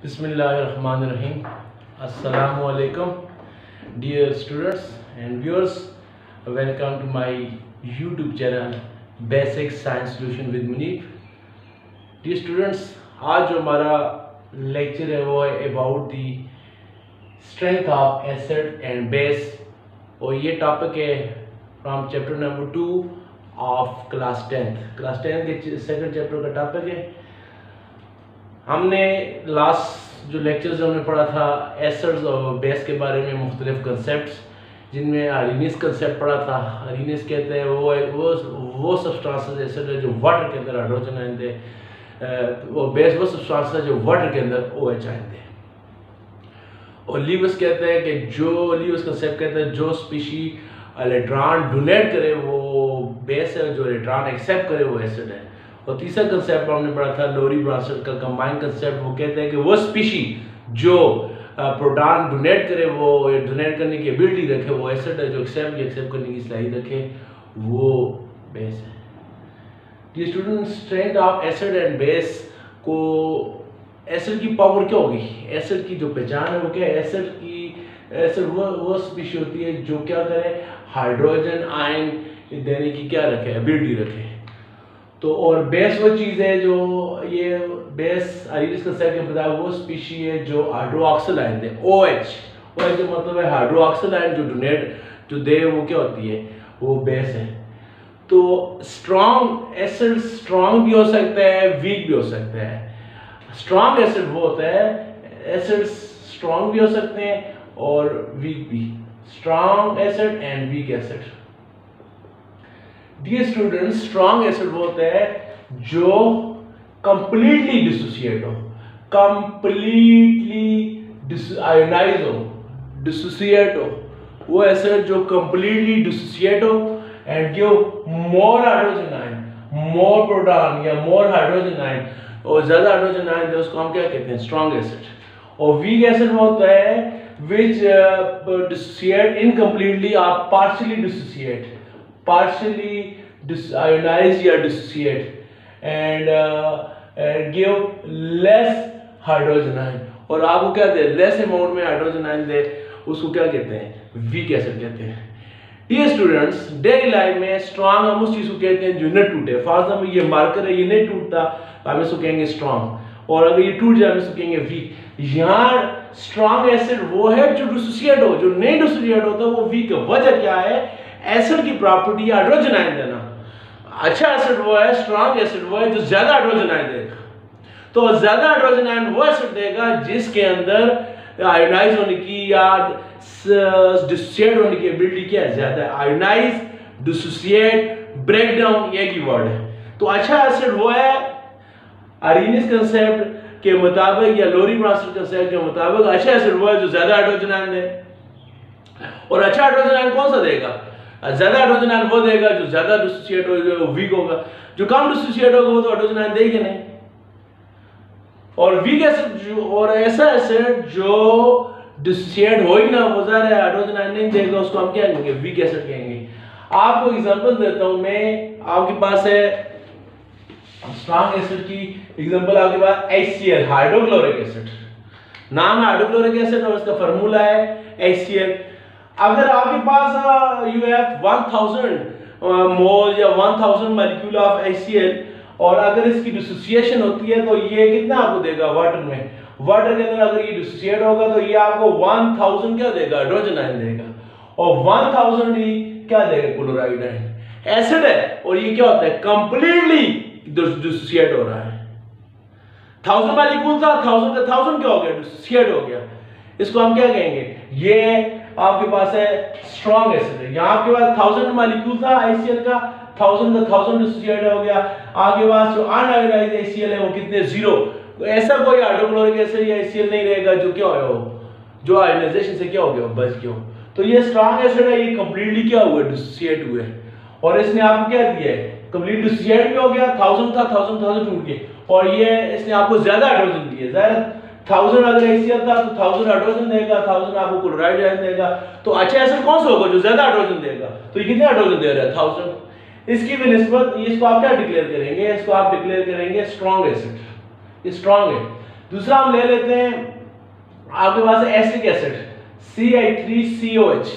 Bismillahirrahmanirrahim. Assalamu alaikum, dear students and viewers. Welcome to my YouTube channel Basic Science Solution with Munif. Dear students, आज जो हमारा lecture है वो है about the strength of acid and base, और ये topic है from chapter number 2 of class 10 के सेकंड चैप्टर का टॉपिक है। हमने लास्ट जो लेक्चर्स हमने पढ़ा था एसिड्स और बेस के बारे में, मुख्तलिफ कंसेप्ट्स, जिनमें अरीनिस कंसेप्ट पढ़ा था। अरीनिस कहते हैं वो सब्सटेंसेस एसिड है जो वाटर के अंदर हाइड्रोजन आएंगे, वो बेस वो सब्सटेंस है जो वाटर के अंदर OH आएंगे। और लीवस कहते हैं कि लीवस कंसेप्ट कहते हैं जो स्पीशी इलेक्ट्रॉन डोनेट करे वो बेस है, जो इलेक्ट्रॉन एक्सेप्ट करे वो एसिड है। और तीसरा कंसेप्ट हमने पढ़ा था लोरी ब्रांसर का कंबाइंड कंसेप्ट। वो कहते हैं कि वो स्पीशी जो प्रोटॉन डोनेट करे, वो डोनेट करने की एबिलिटी रखे, वो एसिड है। जो एक्सेप्ट करने की सलाहियत रखे वो बेस है। ये student, strength of acid and base को, एसिड की पावर क्या होगी, एसिड की जो पहचान है वो क्या है। एसिड वो स्पीशी होती है जो क्या करे, हाइड्रोजन आयन देने की क्या रखे, एबिलिटी रखे। तो और बेस वो चीज़ है जो ये बेस अरीनिस कंसेप्ट के बताया वो स्पीशी है जो हाइड्रोक्सिल आयन दे, OH जो मतलब है हाइड्रोक्सिल आयन जो डोनेट जो दे, वो क्या होती है, वो बेस है। तो स्ट्रॉन्ग एसिड स्ट्रॉन्ग भी हो सकता है, वीक भी हो सकता है। स्ट्रॉन्ग एसिड वो होता है, एसिड स्ट्रॉन्ग भी हो सकते हैं और वीक भी। Strong acid and weak acid. Dear students, strong acid वो होता है जो कंप्लीटली डिसोसिएट हो, कंप्लीटली आयोनाइज हो, डिसोसिएट हो। वो एसिड जो कंप्लीटली डिसोसिएट हो and give more hydrogen ion, more proton या मोर हाइड्रोजन आयन, और ज्यादा हाइड्रोजन आयन दे, उसको हम क्या कहते हैं, स्ट्रॉन्ग एसिड। और वीक एसिड वो होता है विच डिसोसिएट इनकम्प्लीटली और पार्शियली डिसोसिएट, partially ionize या dissociate and give less hydrogen ion, और आपको क्या दे, लेस अमाउंट में हाइड्रोजन आयन दे, उसको क्या कहते हैं, वीक एसिड कहते हैं। डियर स्टूडेंट्स, डेली लाइफ में स्ट्रॉन्ग हम उस चीज को कहते हैं जो न टूटे। फॉर एग्जांपल ये मार्कर है, ये नहीं टूटता, हम इसको कहेंगे स्ट्रॉन्ग, और अगर ये टूट जाए हम इसको कहेंगे वीक। यहाँ स्ट्रॉन्ग एसिड वो है जो डिसोसिएट हो, जो नहीं डिसोसिएट होता वो वीक है। वजह क्या है, एसिड की प्रॉपर्टी हाइड्रोजन आयन देना। अच्छा एसिड वो है, स्ट्रॉन्ग एसिड वो है जो ज्यादा हाइड्रोजन आयन देगा। तो ज्यादा हाइड्रोजन आयन वो एसिड देगा जिसके अंदर आयोनाइज होने की या डिसोसिएट होने की एबिलिटी क्या है, ज्यादा है। आयोनाइज, डिसोसिएट, ब्रेक डाउन, एक ही वर्ड है। तो अच्छा एसिड वो है अरीनिस कंसेप्ट के मुताबिक या लोरी ब्रांसर कंसेप्ट के मुताबिक, अच्छा एसिड वो है जो ज्यादा हाइड्रोजन आयन दे। और अच्छा हाइड्रोजन आयन कौन सा देगा, ज्यादा हाइड्रोजन आयन वो देगा जो ज्यादा डिसोसिएट होगा, वीक होगा। जो कम डिसोसिएट होगा वो तो हाइड्रोजन आयन देगा नहीं। और वीक एसिड जो, और ऐसा एसिड जो डिसोसिएट हो ही ना, वो ज़ाहिर हाइड्रोजन आयन नहीं देगा, उसको हम क्या कहेंगे, वीक एसिड कहेंगे। आपको एग्जांपल देता हूं मैं, आपके पास है स्ट्रॉन्ग एसिड की एग्जांपल, आपके पास HCl हाइड्रोक्लोरिक एसिड, नाम है हाइड्रोक्लोरिक एसिड और इसका फार्मूला है HCl। अगर आपके पास यू हैव 1000 मोल या 1000 मॉलिक्यूल ऑफ HCl, और अगर इसकी डिसोसिएशन होती है तो ये कितना आपको देगा वाटर में। वाटर के अंदर अगर ये डिसोसिएट होगा तो ये आपको 1000 क्या देगा, हाइड्रोजन आयन देगा, और 1000 ही क्या देगा, क्लोराइड आयन। एसिड है और ये क्या होता है, कंप्लीटली डिसोसिएट हो रहा है। 1000 मॉलिक्यूल था, 1000 का 1000 क्या हो गया, डिसोसिएट हो गया। इसको हम क्या कहेंगे, ये आपके पास है स्ट्रॉन्ग एसिड है। यहाँ आपके पास 1000 मॉलिक्यूल था HCl का, 1000 का 1000 डिसोसिएट हो गया। आपके पास जो अनआयोनाइज्ड HCl है वो कितने, 0। तो ऐसा कोई हाइड्रोक्लोरिक एसिड या HCl नहीं रहेगा जो क्या हो, जो आयोनाइजेशन से क्या हो गया, बच गया हो। तो ये स्ट्रॉन्ग एसिड है, ये कंप्लीटली क्या हुआ, डिसोसिएट हुए, और इसने आपको क्या दिया है, कंप्लीट डिसोसिएट भी हो गया। 1000 था, 1000 टूट गए, और ये इसने आपको ज्यादा हाइड्रोजन दिए। ज़ाहिर 1000 अगर HCl था तो 1000 हाइड्रोजन देगा, 1000 आपको क्लोराइड आयन देगा। तो अच्छा एसिड कौन सा होगा, जो ज्यादा हाइड्रोजन देगा। तो ये कितने हाइड्रोजन दे रहा है, 1000। इसकी भी निस्बत इसको आप क्या डिक्लेयर करेंगे, इसको आप डिक्लेयर करेंगे स्ट्रॉन्ग एसिड, ये स्ट्रॉन्ग है। दूसरा हम ले लेते हैं आपके पास acetic acid CI3COH।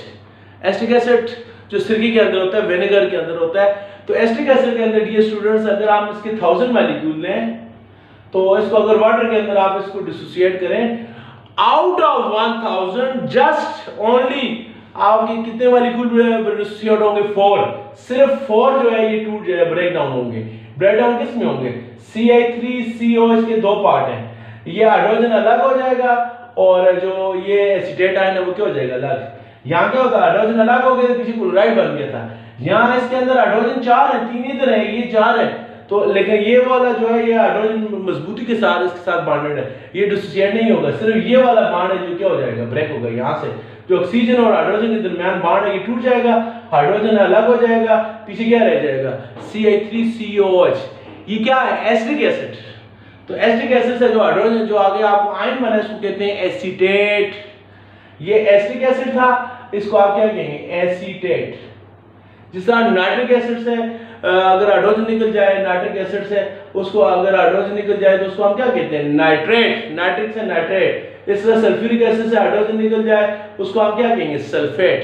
Acetic acid जो सिरके के अंदर होता है, विनेगर के अंदर होता है। तो एसिटिक एसिड के अंदर डियर स्टूडेंट्स अगर आप इसके 1000 मॉलिक्यूल लें तो इसको अगर वाटर के अंदर आप इसको डिसोसिएट करें, आउट ऑफ 1000 जस्ट ओनली आपके कितने मॉलिक्यूल डिसोसिएट होंगे? 4। सिर्फ 4 जो है ये टूट जाए, ब्रेक डाउन होंगे। ब्रेक डाउन किस में होंगे? CI3COH के 2 पार्ट हैं, ये हाइड्रोजन अलग हो जाएगा और जो ये एसीटेट आयन है वो क्या हो जाएगा? अलग। यहाँ क्या होता है? हाइड्रोजन अलग हो गया तो पीछे क्लोराइड बन गया था। यहाँ इसके अंदर हाइड्रोजन 4 है, 3 इधर है, ये 4 है। तो लेकिन ये वाला जो है ये हाइड्रोजन मजबूती के साथ इसके साथ बॉन्डेड है, ये डिसोसिएट नहीं होगा। सिर्फ ये वाला बॉन्ड है जो क्या हो जाएगा? ब्रेक होगा। यहाँ से जो ऑक्सीजन और हाइड्रोजन के दरमियान बॉन्ड है ये टूट जाएगा, हाइड्रोजन अलग हो जाएगा, पीछे क्या रह जाएगा? CI3COH। ये क्या है? Acetic acid. तो एसिटिक एसिड से जो हाइड्रोजन जो आगे आपको आयन बना है इसको कहते हैं एसीटेट। ये एसिटिक एसिड था, इसको आप क्या कहेंगे? एसीटेट। जिस तरह नाइट्रिक एसिड से अगर हाइड्रोजन निकल जाए, नाइट्रिक एसिड से उसको अगर हाइड्रोजन निकल जाए तो उसको हम क्या कहते हैं? नाइट्रेट। नाइट्रिक से नाइट्रेट। इस तरह सल्फ्यूरिक एसिड से हाइड्रोजन निकल जाए उसको हम क्या कहेंगे? सल्फेट।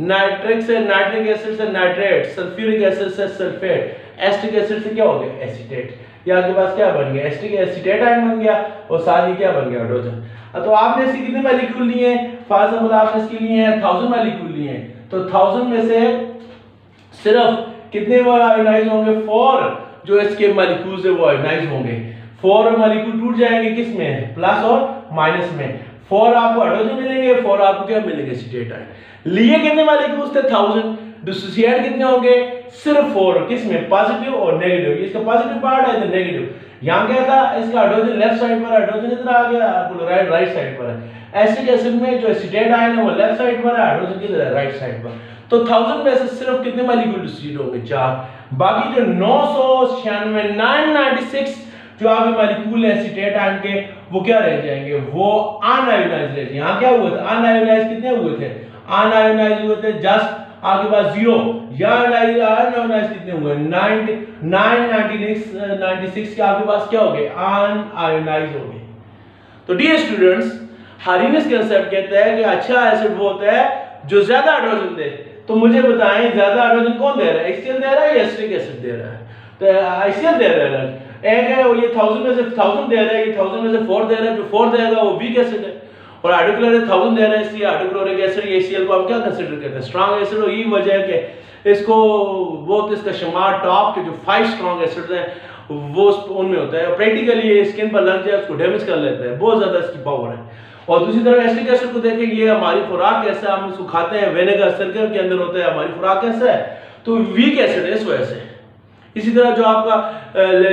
नाइट्रिक से नाइट्रिक एसिड से नाइट्रेट, सल्फ्यूरिक एसिड से सल्फेट, एसिटिक एसिड से क्या हो गया? एसीटेट। ये आपके पास क्या बन गया? एसिटिक एसीटेट आयन बन गया और साथ ही क्या बन गया? हाइड्रोजन। तो आपने इसके कितने मॉलिक्यूल लिए हैं? फॉर एग्जांपल आपने इसके लिए हैं 1000 मॉलिक्यूल लिए हैं, तो 1000 में से सिर्फ कितने आयोनाइज होंगे? 4 जो इसके मॉलिक्यूल्स है वो आयोनाइज होंगे। 4 मॉलिक्यूल टूट जाएंगे किस में? प्लस और माइनस में। 4 आपको हाइड्रोजन मिलेंगे, 4 आपको क्या मिलेंगे? Acetate ion. लिए कितने मॉलिक्यूल्स थे? 1000। डिसोसिएट कितने होंगे? सिर्फ 4। किस में? पॉजिटिव और नेगेटिव। इसका पॉजिटिव पार्ट है तो नेगेटिव। यहाँ क्या था? इसका हाइड्रोजन लेफ्ट साइड पर, हाइड्रोजन इधर आ गया, क्लोराइड राइट साइड पर है। एसिटिक एसिड में जो एसीटेट आयन है वो लेफ्ट साइड पर है, हाइड्रोजन किधर है? राइट साइड पर। तो 1000 में से सिर्फ कितने मॉलिक्यूल डिसोसिएट होंगे? 4। बाकी जो 996 996 जो आपके मॉलिक्यूल एसीटेट आयन के वो क्या रह जाएंगे? वो अनआयोनाइज्ड रह जाएंगे। यहाँ क्या हुए थे? अनआयोनाइज्ड कितने हुए थे? अनआयोनाइज्ड हुए थे जस्ट आपके पास 0। यहाँ अनआयोनाइज्ड कितने हुए? 996 के आपके पास क्या हो गए? अनआयोनाइज्ड हो गए। तो डियर स्टूडेंट्स, हार्डनेस कंसेप्ट कहता है कि अच्छा एसिड वो होता है जो ज्यादा हाइड्रोजन दे। तो मुझे बताएं ज्यादा हाइड्रोजन कौन दे रहा है? HCl दे रहा है या एसिटिक एसिड दे रहा है? तो HCl दे रहा है। एक है ये 1000 में से 1000 दे रहा है, ये 1000 में से 4 दे रहा है। जो 4 देगा वो वीक एसिड है और हाइड्रोक्लोरिक 1000 दे रहा है, इसलिए हाइड्रोक्लोरिक एसिड ये HCl को हम क्या कंसीडर करते हैं? Strong acid. और यही वजह है कि इसको बहुत इसका शुमार टॉप के जो 5 स्ट्रांग एसिड्स हैं वो उनमें होता है। प्रैक्टिकली ये स्किन पर लग जाए उसको डैमेज कर लेता है, बहुत ज्यादा इसकी पावर है। और दूसरी तरफ एसिटिक एसिड को देखें, ये हमारी खुराक कैसा है, हम इसको खाते हैं, विनेगर सर्कल के अंदर होता है, हमारी खुराक कैसा है? तो वीक एसिड है इस वजह से। इसी तरह जो आपका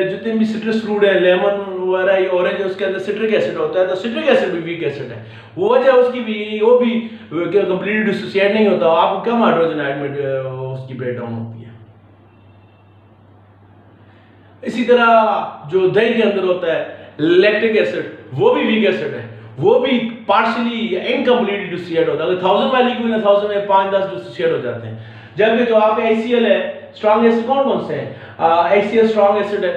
जितने भी सिट्रस फ्रूट है, लेमन वगैरह, ये ऑरेंज है, उसके अंदर सिट्रिक एसिड होता है, तो सिट्रिक एसिड भी वीक एसिड है। वो वजह उसकी भी वो भी कंप्लीटली डिसोसिएट नहीं होता, आपको कम हाइड्रोजन आयन में उसकी ब्रेक डाउन होती है। इसी तरह जो दही के अंदर होता है लैक्टिक एसिड, वो भी वीक एसिड है, वो भी पार्शियली इनकम्प्लीटली डिसोसिएट होता है। अगर 1000 मॉलिक्यूल है 1000 में 5-10 डिसोसिएट हो जाते हैं। जबकि जो आपका HCl है, स्ट्रॉन्ग एसिड कौन से हैं? HCl स्ट्रॉन्ग एसिड है,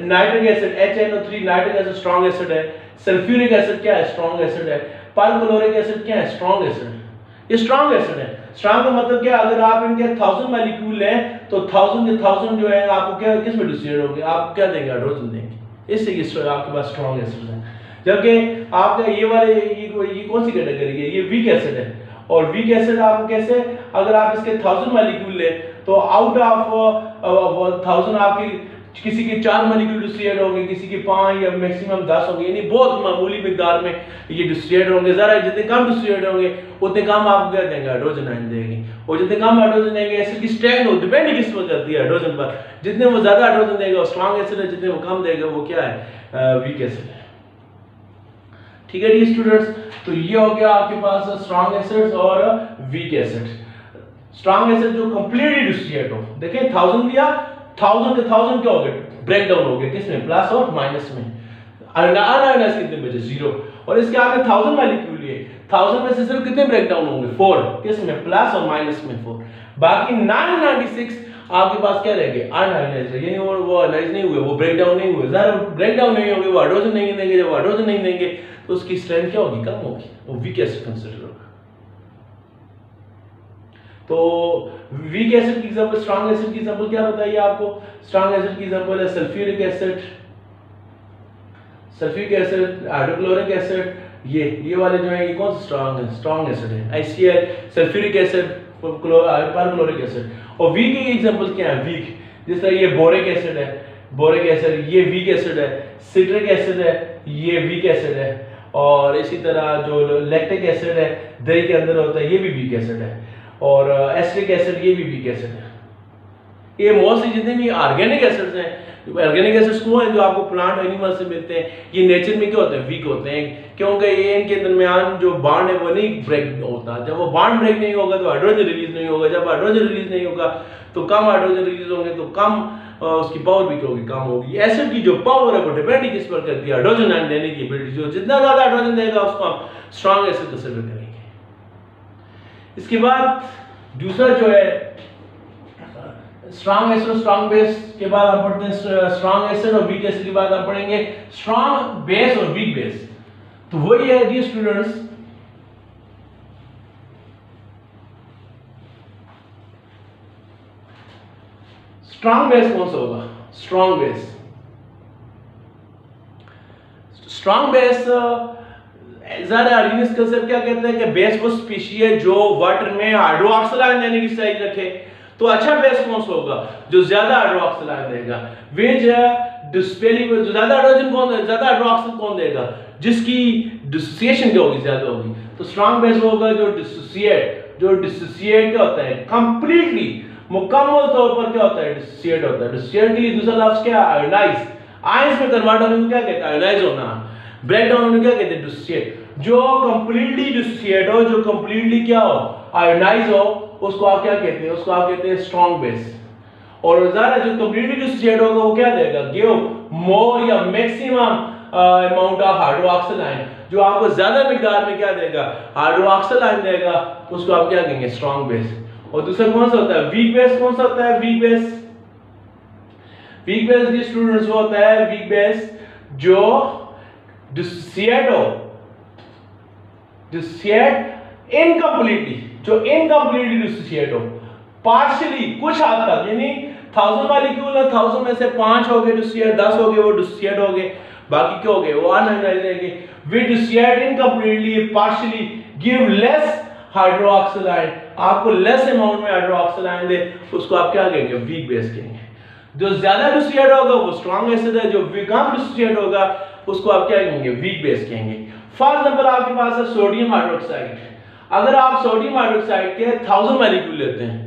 nitric acid HNO3 nitric acid strong acid है, सल्फ्यूरिक एसिड क्या है? स्ट्रॉन्ग एसिड है, परक्लोरिक एसिड क्या है? Strong acid. ये स्ट्रॉन्ग एसिड है। स्ट्रॉन्ग का मतलब क्या? अगर आप इनके 1000 मॉलिक्यूल लें तो 1000 के 1000 जो है आपको क्या किस में डिसोसिएट होंगे? आप क्या देंगे? हाइड्रोजन देंगे। इससे ये आपके पास स्ट्रॉन्ग एसिड है। जबकि आपका ये वाले ये कौन सी कैटेगरी है? ये वीक एसिड है। और वीक एसिड आपको कैसे? अगर आप इसके 1000 मॉलिक्यूल ले तो आउट ऑफ 1000 आपकी किसी के 4 मॉलिक्यूल डिसोसिएट होंगे, किसी के 5 या मैक्सिमम 10 होंगे, यानी बहुत मामूली मिकदार में ये डिसोसिएट होंगे। जरा जितने कम डिसोसिएट होंगे उतने कम आपको क्या देंगे? हाइड्रोजन आयन देंगे। और जितने कम हाइड्रोजन देंगे एसिड की स्ट्रेंथ हो डिपेंड किस पर करती है? हाइड्रोजन पर। जितने वो ज्यादा हाइड्रोजन देगा वो स्ट्रॉन्ग एसिड है, जितने वो कम देगा वो क्या है? वीक एसिड है। ठीक है जी स्टूडेंट्स, तो ये हो गया आपके पास स्ट्रॉन्ग एसिड्स और वीक एसिड्स। स्ट्रॉन्ग एसिड जो कंप्लीटली डिसोसिएट हो, देखिए 1000 दिया, 1000 के 1000 क्या हो गए? ब्रेक डाउन हो गए, किसमें? प्लस और माइनस में। अनआयोनाइज्ड कितने बचे? 0। और इसके आगे 1000 मॉलिक्यूल लिए, 1000 में से सिर्फ कितने ब्रेक डाउन होंगे? 4। किसमें? प्लस और माइनस में 4। बाकी 996 आपके पास क्या रह गए अनआयोनाइज्ड, यानी वो आयोनाइज नहीं हुए, वो ब्रेक डाउन नहीं हुए। ज़रा ब्रेक डाउन नहीं होंगे, वो हाइड्रोजन नहीं देंगे, जब हाइड्रोजन नहीं देंगे तो उसकी स्ट्रेंथ क्या होगी, कम होगी, वो वीक एसिड कंसिडर होगा। तो वीक एसिड की एग्जांपल, स्ट्रॉन्ग एसिड की एग्जांपल क्या बताइए आपको? स्ट्रॉन्ग एसिड की एग्जांपल है sulphuric acid, sulphuric acid, hydrochloric acid, ये वाले जो है ये कौन सा स्ट्रॉन्ग है? स्ट्रॉन्ग एसिड है। HCl, sulphuric acid, perchloric acid. और वीक की एग्जांपल क्या है? वीक, जिस तरह ये बोरिक एसिड है, बोरिक एसिड ये वीक एसिड है, सिट्रिक एसिड है ये वीक एसिड है, और इसी तरह जो लैक्टिक एसिड है दही के अंदर होता है ये भी वीक एसिड है, और एसिटिक एसिड ये भी वीक एसिड है। ये मोस्टली जितने भी ऑर्गेनिक एसिड्स हैं, ऑर्गेनिक एसिड्स वो हैं जो आपको प्लांट एनिमल से मिलते हैं, ये नेचर में क्या होते हैं? वीक होते हैं, क्योंकि ये इनके दरमियान जो बॉन्ड है वो नहीं ब्रेक होता। जब वो बॉन्ड ब्रेक नहीं होगा तो हाइड्रोजन रिलीज नहीं होगा, जब हाइड्रोजन रिलीज नहीं होगा तो कम हाइड्रोजन रिलीज होंगे, तो कम उसकी पावर भी क्या होगी? कम होगी। एसिड की जो पावर है वो डिपेंड ही किस पर करती है? हाइड्रोजन आयन देने की एबिलिटी। जो जितना ज्यादा हाइड्रोजन देगा उसको हम स्ट्रॉन्ग एसिड कंसीडर करेंगे। इसके बाद दूसरा जो है स्ट्रॉन्ग एसिड और स्ट्रॉन्ग बेस के बाद हम पढ़ते हैं स्ट्रॉन्ग एसिड और वीक एसिड के बाद हम पढ़ेंगे स्ट्रॉन्ग बेस और वीक बेस। तो वही है जी स्टूडेंट्स, स्ट्रॉन्ग बेस कौन सा होगा? स्ट्रॉन्ग बेस, स्ट्रॉन्ग बेस ज़्यादा आर्गेनिक कंसेप्ट क्या कहते हैं कि बेस वो स्पीशी है जो वाटर में हाइड्रोक्सिल आयन देने की साइज रखे। तो अच्छा बेस कौन सा होगा? जो ज्यादा हाइड्रोक्सिल आयन देगा। विच डिस्पेली जो ज्यादा हाइड्रोजन कौन देगा, ज्यादा हाइड्रोक्सिल कौन देगा? जिसकी डिसोसिएशन क्या होगी? ज्यादा होगी। तो स्ट्रॉन्ग बेस होगा जो डिसोसिएट, जो डिसोसिएट क्या होता है? कंप्लीटली मुकम्मल तौर पर क्या होता है? डिसोसिएट होता है। डिसोसिएट के लिए दूसरा लफ्ज क्या है? आयोनाइज। आयंस में कन्वर्ट होने को क्या कहते हैं? आयोनाइज होना। ब्रेक डाउन होने को क्या कहते हैं? डिसोसिएट। जो कंप्लीटली डिसोसिएट हो, जो कंप्लीटली क्या हो? आयोनाइज हो, उसको आप क्या कहते हैं? उसको आप कहते हैं स्ट्रॉन्ग बेस। और ज़्यादा जो कंप्लीटली डिसोसिएट होगा वो क्या देगा? गिव मोर या maximum amount of hydroxyl ion, जो आपको ज्यादा मिकदार में क्या देगा? हाइड्रोक्सिल आयन देगा, उसको आप क्या कहेंगे? Strong base. और दूसरा कौन सा होता है? Weak base. कौन सा होता है वीक बेस? वीक बेस के स्टूडेंट्स वो होता है वीक बेस जो डिसोसिएट हो, डिसोसिएट इनकम्प्लीटली, जो इनकम्प्लीटली डिसोसिएट हो, पार्शियली कुछ हद तक, यानी 1000 मॉलिक्यूल है, 1000 में से 5 हो गए डिसोसिएट, 10 हो गए वो डिसोसिएट हो गए, बाकी क्या हो गए? वो अनआयोनाइज्ड रहेंगे। We dissociate incompletely, partially, give less hydroxyl ion, आपको लेस अमाउंट में हाइड्रोक्सिल आयन दे, उसको आप क्या कहेंगे? वीक बेस कहेंगे। जो ज्यादा डिसोसिएट होगा वो स्ट्रॉन्ग एसिड है, जो कम डिसोसिएट होगा उसको आप क्या कहेंगे? वीक बेस कहेंगे। फर्स्ट नंबर आपके पास है सोडियम हाइड्रोक्साइड। अगर आप सोडियम हाइड्रोक्साइड के 1000 मॉलिक्यूल लेते हैं,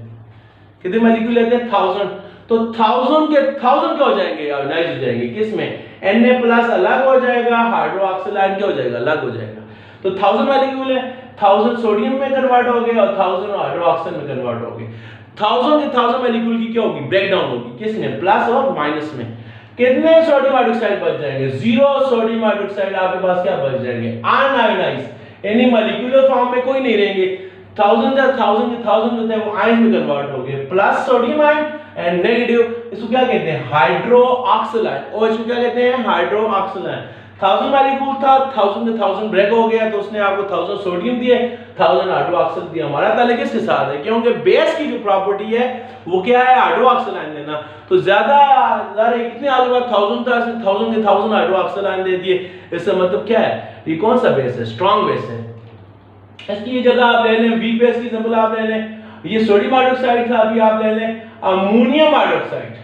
कितने मॉलिक्यूल लेते हैं? 1000, तो 1000 के 1000 क्या हो जाएंगे? आयोनाइज हो जाएंगे। किसमें? Na+ अलग हो जाएगा, हाइड्रोक्सिल आयन क्या हो जाएगा? अलग हो जाएगा। तो 1000 मॉलिक्यूल है, 1000 सोडियम में कन्वर्ट हो गए और 1000 हाइड्रोक्सिल में कन्वर्ट हो गए। 1000 के 1000 मॉलिक्यूल की क्या होगी? ब्रेक डाउन होगी। किसमें? प्लस और माइनस में। कितने सोडियम हाइड्रोक्साइड बच जाएंगे? 0 सोडियम हाइड्रोक्साइड आपके पास क्या बच जाएंगे? अनआयोनाइज्ड, यानी मॉलिक्यूलर फॉर्म में कोई नहीं रहेंगे। 1000 के 1000 जो है वो आयन में कन्वर्ट हो गए, plus sodium ion and negative, इसको क्या कहते हैं? Hydroxyl ion. और इसको क्या कहते हैं? Hydroxyl ion. 1000 मॉलिक्यूल था, 1000 के 1000 ब्रेक हो गया, तो उसने आपको 1000 सोडियम दिए, 1000 हाइड्रोक्सिल दिया। हमारा ताल्लुक किसके साथ है? क्योंकि बेस की जो प्रॉपर्टी है वो क्या है? हाइड्रोक्सिल आयन देना। तो ज्यादा कितने आगे बाद 1000 था, 1000 के 1000 हाइड्रोक्सिल आयन दे दिए, इसका मतलब क्या है? ये कौन सा बेस है? स्ट्रॉन्ग बेस है। इसकी ये जगह आप ले लें, वीक बेस की एग्जांपल आप ले लें, ये सोडियम हाइड्रोक्साइड था, अभी आप ले लें अमोनियम हाइड्रोक्साइड।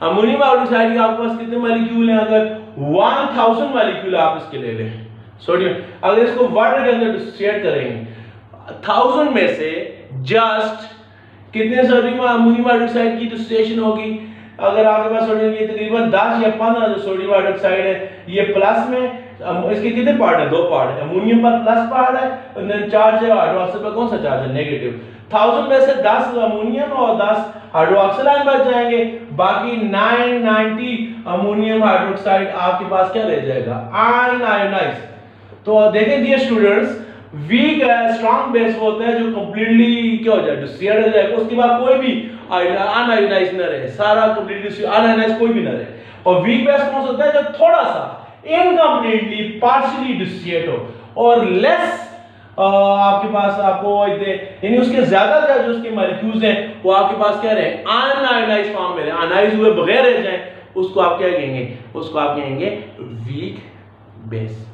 अमोनियम हाइड्रोक्साइड के आपके पास कितने मॉलिक्यूल हैं? अगर 1000 मॉलिक्यूल आप इसके ले लें सोडियम, अगर इसको वाटर के अंदर डिसोसिएट करेंगे, 1000 में से जस्ट कितने सोडियम अमोनियम हाइड्रोक्साइड की डिसोसिएशन होगी? अगर आपके पास सोडियम की तकरीबन 10 या 15 जो सोडियम हाइड्रोक्साइड है, ये प्लस में, इसके कितने पार्ट है? 2 पार्ट है। अमोनियम पर प्लस पार्ट है और चार्ज है, हाइड्रोक्साइड पर कौन सा चार्ज है? नेगेटिव। 1000 में से 10 अमोनियम और 10 हाइड्रोक्सिल आयन बच जाएंगे, बाकी 990 अमोनियम हाइड्रोक्साइड आपके पास क्या रह जाएगा? अनआयोनाइज्ड। तो देखें dear students, weak strong base वो होता है जो कंप्लीटली क्या हो जाए, डिसोसिएट हो जाए, उसके बाद कोई भी अनआयोनाइज न रहे, सारा कंप्लीटली अनआयोनाइज कोई भी न रहे। और वीक बेस कौन सा होता है, जो थोड़ा सा इनकम्प्लीटली पार्शियली डिसोसिएट हो और लेस आपके पास आपको यानी उसके ज्यादा जो उसके मॉलिक्यूल्स हैं वो आपके पास क्या रहे, अनआयोनाइज फॉर्म में रहे, अनाइज हुए बगैर रह जाए, उसको आप क्या कहेंगे, उसको आप कहेंगे वीक बेस।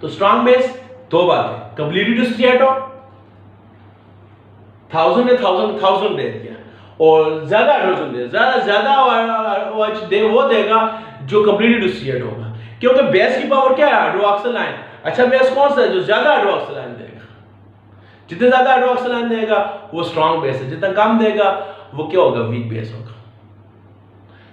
तो स्ट्रॉन्ग बेस दो बातें, कंप्लीटली डिसोसिएट हो, 1000 ने 1000 दे दिया, और ज्यादा हाइड्रोजन दे, ज्यादा OH दे, वो देगा जो कंप्लीटली डिसोसिएट होगा, क्योंकि बेस की पावर क्या है, हाइड्रोक्सिल आयन। अच्छा बेस कौन सा है, जो ज्यादा हाइड्रोक्सिल आयन देगा, जितने ज्यादा हाइड्रोक्सिल आयन देगा वो स्ट्रॉन्ग बेस है, जितना कम देगा वो क्या होगा, वीक बेस होगा।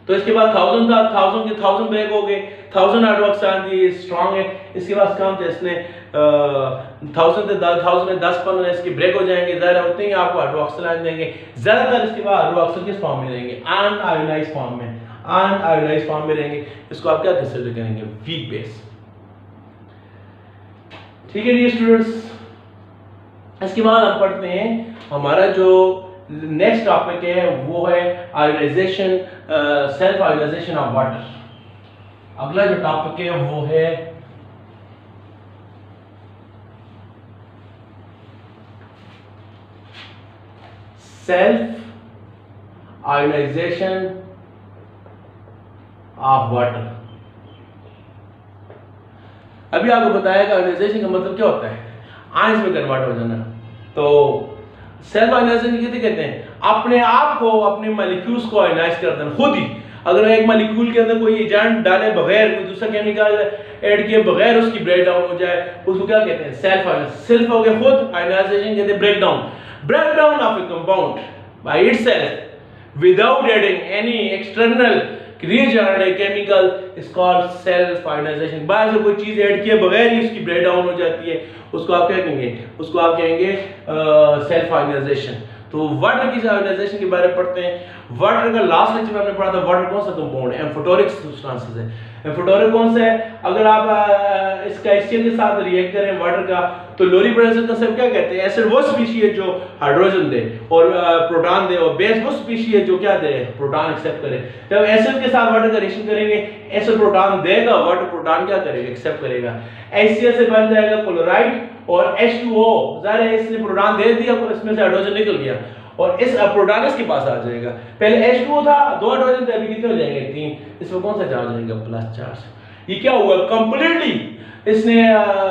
तो इसके बाद 1000 था, 1000 के 1000 ब्रेक हो गए, 1000 हाइड्रोक्सिल आयन दी स्ट्रॉन्ग है, इसके बाद कम थे, इसने 1000 से 1000 में 10-15 इसके ब्रेक हो जाएंगे, ज़्यादा होते ही आपको हाइड्रोक्सिल आयन देंगे, ज्यादातर इसके बाद हाइड्रोक्सिल किस फॉर्म में रहेंगे, अनआयोनाइज्ड फॉर्म में, अनआयोनाइज्ड फॉर्म में रहेंगे, इसको आप क्या कंसीडर करेंगे, वीक बेस। ठीक है जी स्टूडेंट्स, इसके बाद हम पढ़ते हैं हमारा जो नेक्स्ट टॉपिक है वो है ionisation, self ionisation of water. अगला जो टॉपिक है वो है सेल्फ आयोनाइजेशन ऑफ वाटर। अभी आपको बताया कि आयोनाइजेशन का मतलब क्या होता है, आयंस में कन्वर्ट हो जाना। तो सेल्फ आयोनाइजेशन किसे कहते हैं, अपने आप को, अपने मॉलिक्यूल्स को आयोनाइज कर देना खुद ही। अगर एक मॉलिक्यूल के अंदर कोई एजेंट डाले बगैर, कोई दूसरा केमिकल ऐड किए बगैर उसकी ब्रेक डाउन हो जाए, उसको क्या कहते हैं, सेल्फ आयोनाइजेशन। सेल्फ हो गया खुद, आयोनाइजेशन कहते हैं break down, break down of a compound by itself without adding any external reagent a chemical is called self ionization। बाहर से कोई चीज ऐड किए बगैर ही उसकी ब्रेक डाउन हो जाती है, उसको आप क्या कहेंगे, उसको आप कहेंगे सेल्फ आयोनाइजेशन। तो वाटर की आयोनाइजेशन के बारे में पढ़ते हैं। वाटर का लास्ट लेक्चर में हमने पढ़ा था वाटर कौन सा कंपाउंड है, एम्फोटोरिक सब्सटेंसेस है। एम्फोटोरिक कौन सा है, अगर आप इसका HCl के साथ रिएक्ट करें वाटर का, तो लोरी प्रेशर कंसेप्ट क्या कहते हैं, एसिड वो स्पीशी है जो हाइड्रोजन दे और प्रोटॉन दे, और बेस वो स्पीशी है जो क्या दे, प्रोटॉन एक्सेप्ट करे। जब एसिड के साथ वाटर का रिएक्शन करेंगे, एसिड प्रोटॉन देगा, वाटर प्रोटॉन क्या करेगा, एक्सेप्ट करेगा। HCl से बन जाएगा क्लोराइड और H2O, ज़ाहिर है इसने प्रोटॉन दे दिया, इसमें से हाइड्रोजन निकल गया और इस प्रोटॉन इसके पास आ जाएगा। पहले H2O था, 2 हाइड्रोजन थे, अभी कितने हो जाएंगे, 3। इसमें कौन सा चार्ज आएगा, प्लस चार्ज। ये क्या हुआ, कंप्लीटली इसने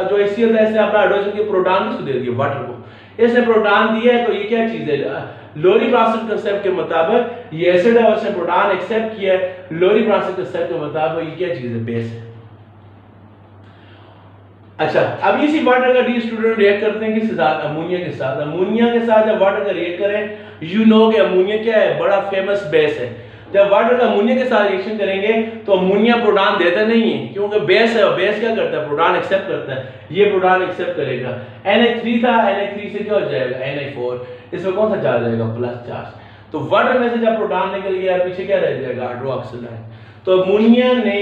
जो HCl था इसने अपना हाइड्रोजन के प्रोटॉन किसको दे दिया, वाटर को। इसने प्रोटॉन दिया है, तो ये क्या चीज है, लोरी ब्रांसन कंसेप्ट के मुताबिक ये एसिड है और इसने प्रोटॉन एक्सेप्ट किया है। लोरी ब्रांसन कंसेप्ट के मुताबिक ये क्या चीज है, बेस है। अच्छा, अब इसी वाटर का डी स्टूडेंट रिएक्ट करते हैं किसके साथ, अमोनिया के साथ। अमोनिया के साथ जब वाटर का रिएक्ट करें, यू नो कि अमोनिया क्या है, बड़ा फेमस बेस है। जब वाटर का अमोनिया के साथ रिएक्शन करेंगे तो अमोनिया प्रोटॉन देता नहीं है, क्योंकि बेस है और बेस क्या करता है, प्रोटॉन एक्सेप्ट करता है, ये प्रोटॉन एक्सेप्ट करेगा। Na3 था, Na3 से क्या हो जाएगा, Na4, इसमें कौन सा चार्ज आएगा, प्लस चार्ज। तो वाटर में से जब प्रोटॉन निकल गया, पीछे क्या रह जाएगा, हाइड्रोक्सिल आयन। तो अमोनिया ने,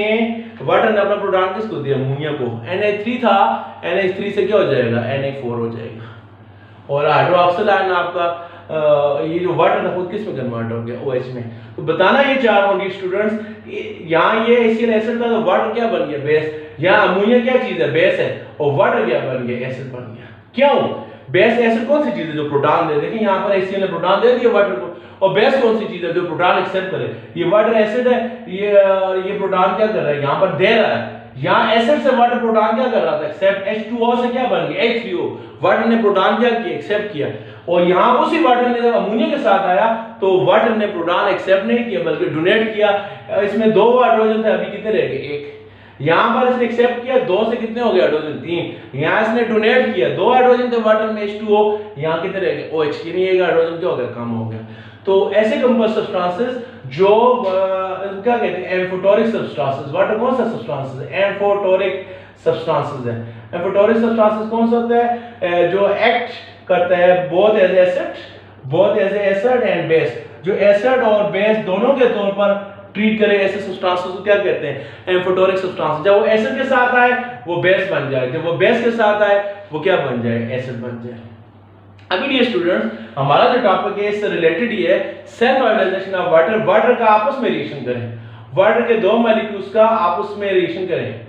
वाटर ने अपना प्रोटॉन किसको दिया, अमोनिया को। Na3 था, Na3 से क्या हो जाएगा, Na4 हो जाएगा। और हाइड्रोक्सिल आयन आपका ये जो वाटर था खुद किस में कन्वर्ट हो गया, OH में। तो बताना ये चाह रहा हूँ स्टूडेंट्स, यहाँ ये HCl एसिड था तो वाटर क्या बन गया, बेस। यहाँ अमोनिया क्या चीज है, बेस है, और वाटर क्या बन गया, एसिड बन गया। क्यों, बेस एसिड कौन सी चीज है, जो प्रोटॉन दे। देखिए यहाँ पर HCl ने प्रोटॉन दे दिया वाटर को, और बेस कौन सी चीज है, जो प्रोटॉन एक्सेप्ट करे। ये वाटर एसिड है, ये प्रोटॉन क्या कर रहा है, यहाँ पर दे रहा है। यहाँ एसिड से वाटर प्रोटॉन क्या कर रहा था, एक्सेप्ट। H2O से क्या बन गया, H3O। वाटर ने प्रोटॉन क्या किया, एक्सेप्ट किया। और यहाँ उसी वाटर ने जब अमोनिया के साथ आया तो वाटर ने प्रोटॉन एक्सेप्ट नहीं किया बल्कि डोनेट किया। इसमें 2 हाइड्रोजन थे, अभी कितने रह गए, 1। यहाँ पर इसने एक्सेप्ट किया, 2 से कितने हो गए हाइड्रोजन, 3। यहाँ इसने डोनेट किया, 2 हाइड्रोजन थे वाटर में, H2O, यहाँ कितने रह गए, OH, यानी एक हाइड्रोजन क्या हो गया, कम हो गया। तो ऐसे कंपाउंड सब्सटेंसेस जो क्या कहते हैं, एम्फोटोरिक सब्सटेंसेस। वाटर कौन सा सब्सटेंसेस है, एम्फोटोरिक सब्सटेंसेस है। एम्फोटोरिक सब्सटेंसेस कौन सा होता है, जो एक्ट करता है both as acid and base. जो एसिड और बेस दोनों के तौर पर ट्रीट करें ऐसे सब्सटेंसेस को क्या कहते हैं, एम्फोटेरिक सब्सटेंस। जब वो एसिड के साथ आए वो बेस बन जाए, जब वो बेस के साथ आए वो क्या बन जाए, एसिड बन जाए। अभी डियर स्टूडेंट्स, हमारा जो टॉपिक है इससे रिलेटेड ही है self ionisation of water. Water का आपस में रिएक्शन करें, वाटर के दो मॉलिक्यूल्स का आपस में रिएक्शन करें।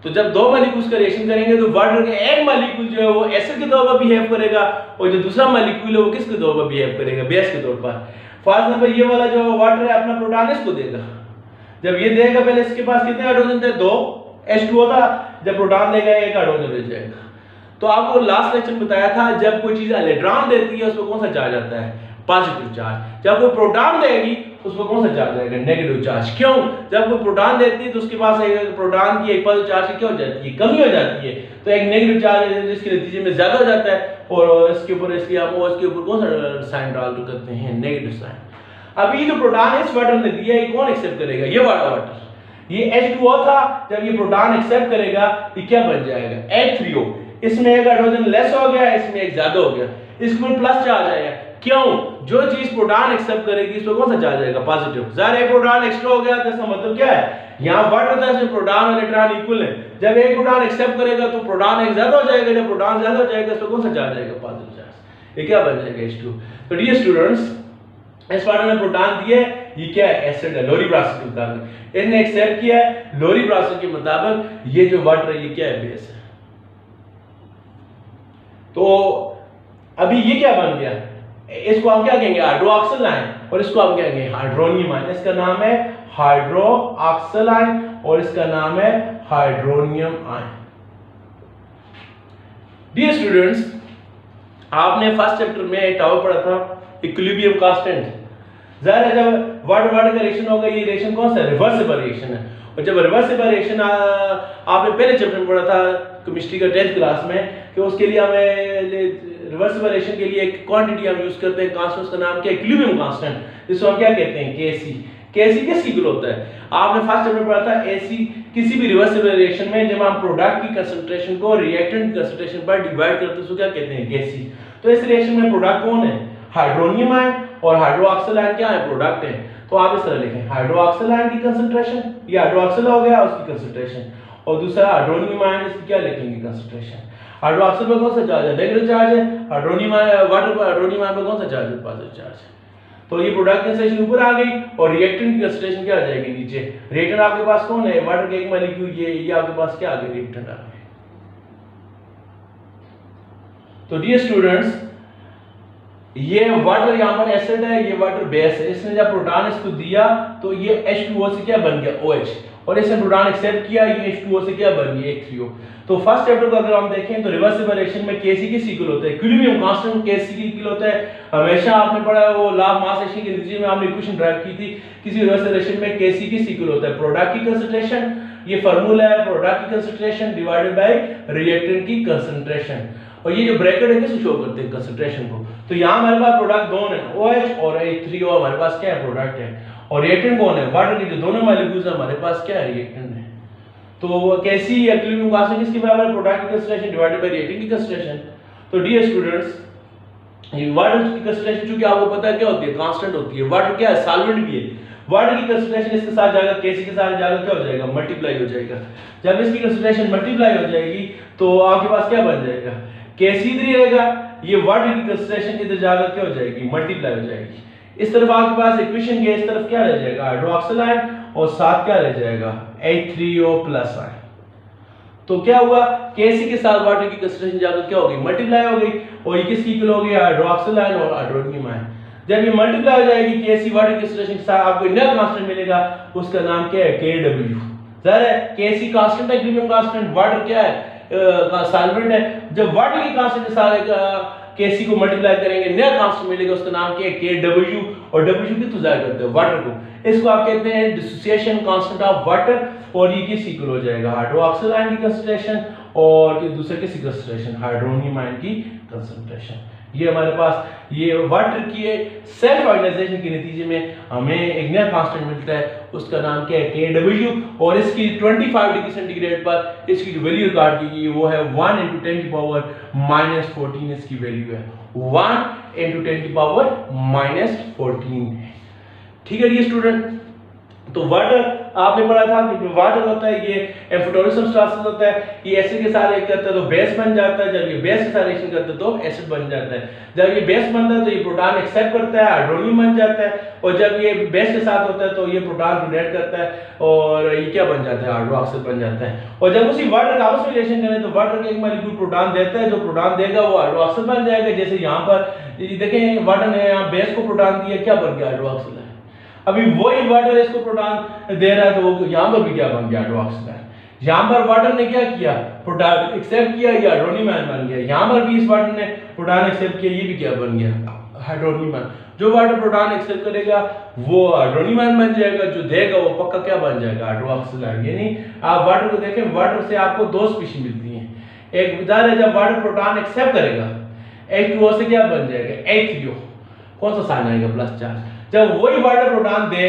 तो जब दो मॉलिक्यूल्स का रिएक्शन करेंगे तो वाटर के एक मॉलिक्यूल जो है वो एसिड के तौर पर बिहेव करेगा और जो दूसरा मॉलिक्यूल है वो किसके तौर पर बिहेव करेगा, बेस के तौर पर। फॉर एग्जांपल ये वाला जो वाटर है अपना प्रोटॉन इसको देगा, जब ये देगा पहले इसके पास कितने हाइड्रोजन थे, 2 H2O था, जब प्रोटॉन देगा एक हाइड्रोजन ले जाएगा। तो आपको लास्ट लेक्चर में बताया था जब कोई चीज इलेक्ट्रॉन देती है उसमें कौन सा चार्ज आता है, पॉजिटिव चार्ज। जब कोई प्रोटॉन देगी उसमें कौन सा चार्ज आएगा, नेगेटिव चार्ज। क्यों, जब कोई प्रोटॉन देती है तो उसके पास एक प्रोटॉन की एक पॉजिटिव चार्ज की क्या हो जाती है, कमी हो जाती है, तो एक नेगेटिव चार्ज जिसके नतीजे में ज्यादा हो जाता है और इसके ऊपर इसलिए हम इसके ऊपर कौन सा साइन डाल करते हैं, नेगेटिव साइन। अभी जो प्रोटॉन इस वाटर ने दिया ये कौन एक्सेप्ट करेगा, ये वाला वाटर, ये H2O था, जब ये प्रोटॉन एक्सेप्ट करेगा ये क्या बन जाएगा, H3O। इसमें एक हाइड्रोजन लेस हो गया, इसमें एक ज्यादा हो गया, इसमें प्लस चार्ज आएगा। क्यों, जो चीज प्रोटॉन एक्सेप्ट करेगी इसमें कौन सा चार्ज आएगा, पॉजिटिव। ज़ाहिर है प्रोटॉन एक्स्ट्रा हो गया तो इसका मतलब क्या है, यहां वाटर था इसमें प्रोटॉन और इलेक्ट्रॉन इक्वल है, जब एक प्रोटॉन एक्सेप्ट करेगा तो प्रोटॉन एक ज्यादा हो जाएगा, जब प्रोटॉन ज्यादा हो जाएगा इसमें कौन सा चार्ज आएगा, पॉजिटिव चार्ज। ये क्या बन जाएगा, H2। तो डियर स्टूडेंट्स, इस वाटर में प्रोटॉन दिए, ये क्या है, एसिड है, लोरी-ब्रासर के मुताबिक इन्हें एक्सेप्ट किया है। लोरी-ब्रासर के मुताबिक ये जो वाटर है ये क्या है, बेस है। तो अभी ये क्या बन गया, इसको हम क्या कहेंगे, हाइड्रोक्सिल आयन, और इसको हम क्या कहेंगे, हाइड्रोनियम आयन। इसका नाम है हाइड्रोक्सिल आयन और इसका नाम है हाइड्रोनियम आयन। डियर स्टूडेंट्स, आपने फर्स्ट चैप्टर में एक टॉपिक पढ़ा था इक्विलिब्रियम कांस्टेंट। जाहिर है जब वाटर वाटर का रिएक्शन होगा, ये रिएक्शन कौन सा, रिवर्सिबल रिएक्शन है। और जब रिवर्सिबल रिएक्शन आपने पहले चैप्टर में पढ़ा था केमिस्ट्री का 10th क्लास में, कि उसके लिए हमें रिवर्सिबल रिएक्शन के लिए एक क्वांटिटी हम यूज करते हैं, कांस्टेंट, उसका नाम क्या है, इक्विलिब्रियम कांस्टेंट, जिसको हम क्या कहते हैं, Kc। Kc किस इक्वल होता है, आपने फर्स्ट चैप्टर में पढ़ा था Ac। किसी भी रिवर्सिबल रिएक्शन में जब हम प्रोडक्ट की कंसंट्रेशन को रिएक्टेंट की कंसंट्रेशन पर डिवाइड करते हैं उसको क्या कहते हैं, Kc। तो इस रिएक्शन में प्रोडक्ट कौन है, हाइड्रोनियम आयन, और हाइड्रोक्सिल आयन क्या है, प्रोडक्ट है। तो आप इस तरह लिखें, हाइड्रोक्सिल आयन की कंसंट्रेशन, ये हाइड्रोक्सिल हो गया उसकी कंसंट्रेशन, और दूसरा हाइड्रोनियम आयन, इसकी क्या लिखेंगे, कंसंट्रेशन। हाइड्रोक्सिल में कौन सा चार्ज है, नेगेटिव चार्ज है, हाइड्रोनियम वाटर पर हाइड्रोनियम आयन में कौन सा चार्ज है, पॉजिटिव चार्ज है। तो ये प्रोडक्ट कंसंट्रेशन ऊपर आ गई और रिएक्टेंट की कंसंट्रेशन क्या आ जाएगी, नीचे। रिएक्टेंट आपके पास कौन है, वाटर के एक मॉलिक्यूल, ये आपके पास क्या आ गया, रिएक्टेंट आ गया। तो डियर स्टूडेंट्स, ये वाटर यहाँ पर एसिड है, ये वाटर बेस है। इसने जब प्रोटॉन इसको दिया तो ये H2O से क्या बन गया, OH, और इसने प्रोटॉन एक्सेप्ट किया, ये H2O से क्या बन गया, H3O। तो फर्स्ट चैप्टर को अगर हम देखें तो रिवर्सिबल रिएक्शन में Kc किस इक्वल होता है, इक्विलिब्रियम कांस्टेंट Kc की इक्वल होता है। हमेशा आपने पढ़ा है वो लॉ ऑफ मास एक्शन के नतीजे में हमने इक्वेशन ड्राइव की थी, किसी रिवर्सिबल रिएक्शन में Kc किस इक्वल होता है, प्रोडक्ट की कंसंट्रेशन, ये फार्मूला है, प्रोडक्ट की कंसंट्रेशन डिवाइडेड बाय रिएक्टेंट की कंसंट्रेशन। और ये जो ब्रैकेट है किसको शो करते हैं, कंसंट्रेशन को। तो यहाँ हमारे पास प्रोडक्ट दोनों है, OH और H3O हमारे पास क्या है, प्रोडक्ट है, और रिएक्टेंट कौन है, वाटर के जो दोनों मॉलिक्यूल्स है हमारे पास क्या है, रिएक्टेंट है। तो कैसी इक्विलिब्रियम कांस्टेंट किसके बराबर है, प्रोडक्ट की कंसंट्रेशन डिवाइडेड बाय रिएक्टेंट की कंसंट्रेशन। तो डियर स्टूडेंट्स, ये वाटर की कंसंट्रेशन चूंकि आपको पता है क्या होती है, कांस्टेंट होती है। वाटर क्या है, सॉल्वेंट भी है। वाटर की कंसंट्रेशन इसके साथ जाएगा, Kc के साथ जाएगा, क्या हो जाएगा, मल्टीप्लाई हो जाएगा। जब इसकी कंसंट्रेशन मल्टीप्लाई हो जाएगी तो आपके पास क्या बन जाएगा, Kc इधर रहेगा, ये वाटर की कंसंट्रेशन इधर जाएगा, क्या हो जाएगी, मल्टीप्लाई हो जाएगी। इस तरफ आपके पास इक्वेशन के इस तरफ क्या रह जाएगा, हाइड्रोक्सिल आयन, और साथ क्या रह जाएगा, H3O प्लस आयन। तो क्या हुआ, Kc के साथ वाटर की कंसंट्रेशन जाकर क्या हो गई, मल्टीप्लाई हो गई, और ये किसकी इक्वल हो गई, हाइड्रोक्सिल आयन और हाइड्रोनियम आयन। जब ये मल्टीप्लाई हो जाएगी Kc वाटर की कंसंट्रेशन के साथ, आपको नया कांस्टेंट मिलेगा, उसका नाम क्या है, Kw। जाहिर है Kc कांस्टेंट है, इक्विलिब्रियम कांस्टेंट, वाटर क्या है, सॉल्वेंट है। जब वाटर की कांस्टेंट के साथ Kc को मल्टीप्लाई करेंगे, नया कांस्टेंट मिलेगा, उसका नाम क्या है, Kw। और W किसको जाहिर करते हैं, वाटर को। इसको आप कहते हैं डिसोसिएशन कांस्टेंट ऑफ वाटर, और ये किस इक्वल हो जाएगा, हाइड्रोक्सिल आयन की कंसंट्रेशन और दूसरे किसकी कंसंट्रेशन, हाइड्रोनियम आयन की कंसंट्रेशन। ये हमारे पास ये वाटर की सेल्फ आयोनाइजेशन के नतीजे में हमें एक नया कांस्टेंट मिलता है, उसका नाम क्या है, Kw। और इसकी 25 डिग्री सेंटीग्रेड पर इसकी जो वैल्यू रिकॉर्ड की गई वो है 1 × 10⁻⁻14 इसकी वैल्यू है, 1 × 10⁻⁻14 है। ठीक है ये स्टूडेंट, तो वाटर आपने पढ़ा था कि वाटर होता है ये एम्फोटेरिज्म स्टासिस होता है, ये एसिड के साथ रिएक्ट करता है तो बेस बन जाता है, जब ये बेस के साथ रिएक्शन करता है तो एसिड बन जाता है, जब ये बेस बनता है तो ये प्रोटॉन एक्सेप्ट करता है हाइड्रोनियम बन जाता है, और जब ये बेस के साथ होता है तो ये प्रोटॉन डोनेट करता है और ये क्या बन जाता है हाइड्रोक्साइड बन जाता है। और जब उसी वाटर का आपस में रिएक्शन करें तो वाटर का एक मॉलिक्यूल प्रोटॉन देता है, जो प्रोटॉन देगा वो हाइड्रोक्साइड बन जाएगा। जैसे यहाँ पर देखें वाटर ने यहाँ बेस को प्रोटॉन दिया, क्या बन गया हाइड्रोक्साइड। अभी वही वाटर इसको प्रोटॉन दे रहा है तो वो यहाँ पर भी क्या बन गया हाइड्रोक्साइड। यहाँ पर वाटर ने क्या किया प्रोटॉन एक्सेप्ट किया, ये हाइड्रोनियम आयन बन गया। यहाँ पर भी इस वाटर ने प्रोटॉन एक्सेप्ट किया, ये भी क्या बन गया हाइड्रोनियम आयन। जो वाटर प्रोटॉन एक्सेप्ट करेगा वो हाइड्रोनियम आयन बन जाएगा, जो देगा वो पक्का क्या बन जाएगा हाइड्रोक्साइड आयन। यानी आप वाटर को देखें, वाटर से आपको दो स्पीशीज मिलती हैं। एक विचार है जब वाटर प्रोटॉन एक्सेप्ट करेगा H2O से क्या बन जाएगा H3O, कौन सा साइन आएगा प्लस चार्ज। जब वही वाटर प्रोटॉन दे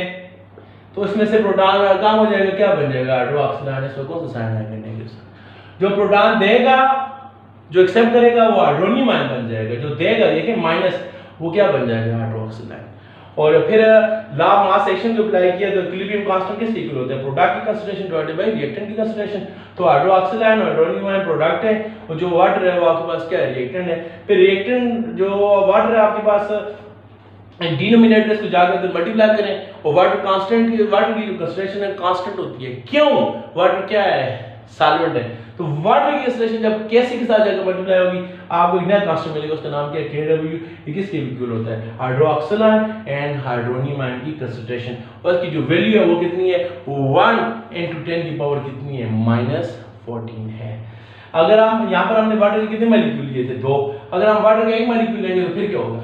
तो इसमें से प्रोटॉन कम हो जाएगा, क्या बन जाएगा हाइड्रोक्साइड आयन। इसमें कौन सा साइन आएगा नेगेटिव। जो प्रोटॉन देगा जो एक्सेप्ट करेगा वो हाइड्रोनियम आयन बन जाएगा, जो देगा देखिए माइनस वो क्या बन जाएगा हाइड्रोक्साइड आयन। और फिर लॉ ऑफ मास एक्शन जो अप्लाई किया तो इक्विलिब्रियम कांस्टेंट किसके इक्वल होता है प्रोडक्ट की कंसंट्रेशन डिवाइडेड बाय रिएक्टेंट की कंसंट्रेशन। तो हाइड्रोक्साइड आयन और हाइड्रोनियम आयन प्रोडक्ट है और जो वाटर है वो आपके पास क्या है रिएक्टेंट है। फिर रिएक्टेंट जो वाटर है आपके पास डिनोमिनेटर इसको जाकर मल्टीप्लाई करें और वाटर कांस्टेंट की वाटर की जो कंसंट्रेशन है कांस्टेंट होती है। क्यों वाटर क्या है सॉल्वेंट है, तो वाटर की कंसंट्रेशन जब Kc के साथ जाकर मल्टीप्लाई होगी आपको एक नया कांस्टेंट मिलेगा, उसका नाम क्या है Kw। ये किसके इक्वल होता है hydroxide ion and hydronium ion की कंसंट्रेशन। और इसकी जो वैल्यू है वो कितनी है 1 × 10 की पावर कितनी है -14 है। अगर हम यहाँ पर हमने वाटर के कितने मॉलिक्यूल लिए थे 2, अगर हम वाटर का एक मॉलिक्यूल लेंगे तो फिर क्या होगा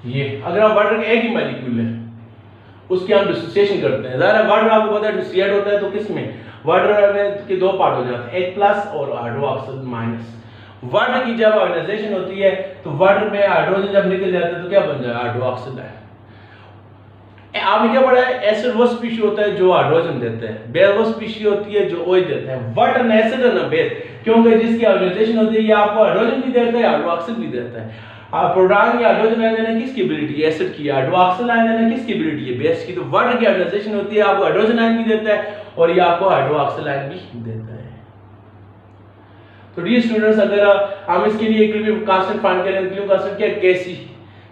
ये। अगर हम वाटर का एक ही मॉलिक्यूल लें उसकी हम डिसोसिएशन करते हैं, ज़ाहिर है वाटर आपको पता है डिसोसिएट होता है तो किस में वाटर में के दो पार्ट हो जाते हैं H+ और हाइड्रोक्साइड माइनस। वाटर की जब आयोनाइजेशन होती है तो वाटर में हाइड्रोजन जब निकल जाता है तो क्या बन जाएगा हाइड्रोक्साइड आयन। आपने क्या पढ़ा है एसिड वो स्पीशीज होता है जो हाइड्रोजन देता है, बेस वो स्पीशीज होती है जो OH देता है। वाटर ना एसिड है ना बेस, क्योंकि जिसकी आयोनाइजेशन होती है ये आपको हाइड्रोजन भी देता है हाइड्रोक्साइड भी देता है। प्रोटॉन की हाइड्रोजन आयन देना किसकी एबिलिटी है एसिड की, हाइड्रोक्साइड आयन देना किसकी एबिलिटी है बेस की। तो वाटर की आयोनाइजेशन होती है आपको हाइड्रोजन आयन भी देता है और ये आपको हाइड्रोक्साइड आयन भी देता है। तो डियर स्टूडेंट्स अगर हम इसके लिए इक्विलिब्रियम कांस्टेंट फाइंड करें, इक्विलिब्रियम कांस्टेंट क्या है Kc।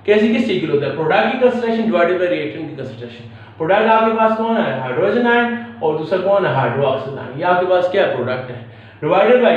Kc किससे इक्वल होता है प्रोडक्ट की कंसंट्रेशन डिवाइडेड बाय रिएक्टेंट की कंसंट्रेशन। प्रोडक्ट आपके पास कौन है हाइड्रोजन आयन और दूसरा कौन है हाइड्रोक्साइड आयन, ये आपके पास क्या है प्रोडक्ट है डिवाइडेड बाय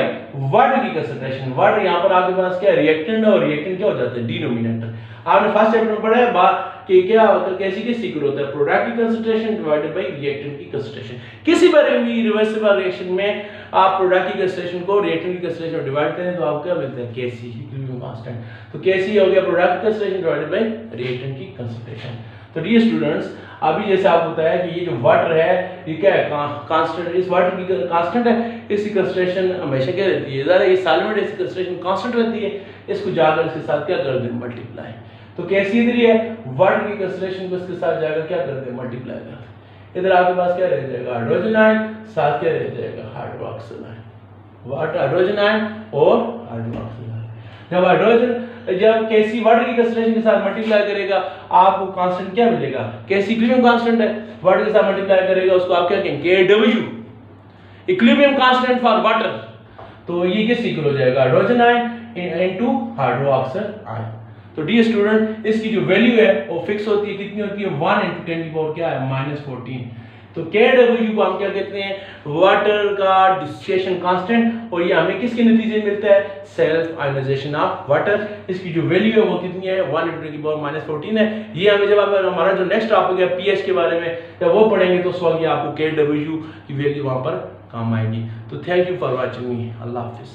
वाटर की कंसंट्रेशन। वाटर यहाँ पर आपके पास क्या है रिएक्टेंट और रिएक्टेंट क्या हो जाता है डिनोमिनेटर। आपने फर्स्ट चैप्टर में पढ़ा है कि क्या कैसी किस इक्वल होता है प्रोडक्ट की कंसंट्रेशन डिवाइडेड बाय रिएक्टेंट की कंसंट्रेशन। किसी भी रिवर्सिबल रिएक्शन में आप प्रोडक्ट की कंसंट्रेशन को रिएक्टेंट की कंसंट्रेशन में डिवाइड करें तो आपको क्या मिलता है Kc इक्विलिब्रियम कांस्टेंट। तो Kc हो गया प्रोडक्ट की कंसंट्रेशन डिवाइडेड बाय रिएक्टेंट की कंसंट्रेशन। तो डियर स्टूडेंट्स अभी जैसे आपको बताया कि ये जो वाटर है ये क्या है कांस्टेंट, इस वाटर की कांस्टेंट है, इसकी कंसंट्रेशन हमेशा क्या रहती है ज़्यादा, ये सॉल्वेंट है इसकी कंसंट्रेशन कांस्टेंट रहती है, इसको जाकर इसके साथ क्या कर दें मल्टीप्लाई। तो कैसी इधर ही है वाटर की कंसंट्रेशन को इसके साथ जाकर क्या कर दें मल्टीप्लाई कर दें। इधर आपके पास क्या रह जाएगा हाइड्रोजन आयन, साथ क्या रह जाएगा hydroxide ion, water hydrogen ion और हाइड्रोक्साइड आयन। जब Kc वाटर की कंसंट्रेशन के साथ मल्टीप्लाई करेगा आपको कांस्टेंट क्या मिलेगा Kc इक्विलिब्रियम कांस्टेंट है, वाटर के साथ मल्टीप्लाई करेगा उसको आप क्या कहेंगे Kw equilibrium constant for water. तो ये किस इक्वल हो जाएगा hydrogen ion into hydroxide ion. तो डियर स्टूडेंट इसकी जो वैल्यू है वो फिक्स होती है, कितनी होती है 1 × 10 की पावर क्या है -14। तो Kw को हम क्या कहते हैं वाटर का डिसोसिएशन कांस्टेंट और ये हमें किसके नतीजे में मिलता है सेल्फ आयोनाइजेशन ऑफ वाटर। इसकी जो वैल्यू है वो कितनी है 1 × 10 की पावर -14 है। ये हमें जब आप हमारा जो नेक्स्ट टॉपिक है pH के बारे में जब वो पढ़ेंगे तो उस वक्त ये आपको Kw की वैल्यू वहां पर काम आएगी। तो thank you for watching me, Allah Hafiz.